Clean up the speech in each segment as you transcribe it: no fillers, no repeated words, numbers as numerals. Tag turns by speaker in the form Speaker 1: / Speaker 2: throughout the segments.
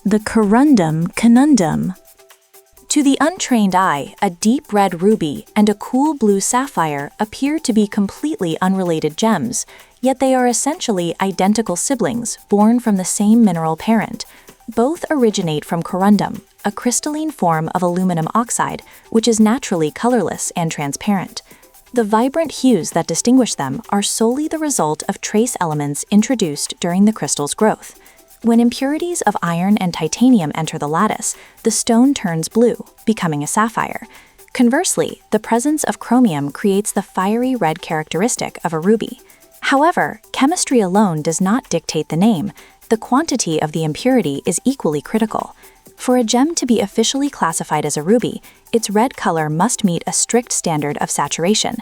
Speaker 1: The corundum conundrum. To the untrained eye, a deep red ruby and a cool blue sapphire appear to be completely unrelated gems, yet they are essentially identical siblings born from the same mineral parent. Both originate from corundum, a crystalline form of aluminum oxide, which is naturally colorless and transparent. The vibrant hues that distinguish them are solely the result of trace elements introduced during the crystal's growth. When impurities of iron and titanium enter the lattice, the stone turns blue, becoming a sapphire. Conversely, the presence of chromium creates the fiery red characteristic of a ruby. However, chemistry alone does not dictate the name. The quantity of the impurity is equally critical. For a gem to be officially classified as a ruby, its red color must meet a strict standard of saturation.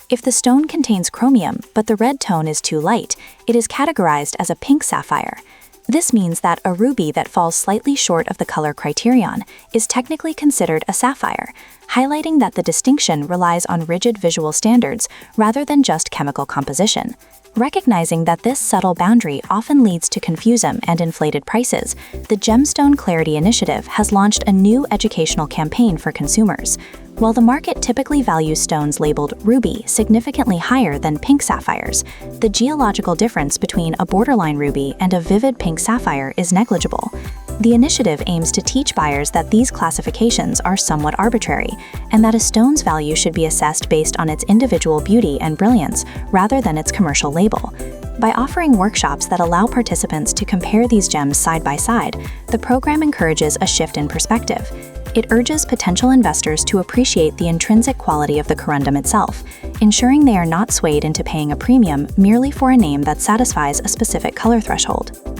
Speaker 1: If the stone contains chromium, but the red tone is too light, it is categorized as a pink sapphire. This means that a ruby that falls slightly short of the color criterion is technically considered a sapphire, highlighting that the distinction relies on rigid visual standards rather than just chemical composition. Recognizing that this subtle boundary often leads to confusion and inflated prices, the Gemstone Clarity Initiative has launched a new educational campaign for consumers. While the market typically values stones labeled ruby significantly higher than pink sapphires, the geological difference between a borderline ruby and a vivid pink sapphire is negligible. The initiative aims to teach buyers that these classifications are somewhat arbitrary, and that a stone's value should be assessed based on its individual beauty and brilliance rather than its commercial label. By offering workshops that allow participants to compare these gems side by side, the program encourages a shift in perspective. It urges potential investors to appreciate the intrinsic quality of the corundum itself, ensuring they are not swayed into paying a premium merely for a name that satisfies a specific color threshold.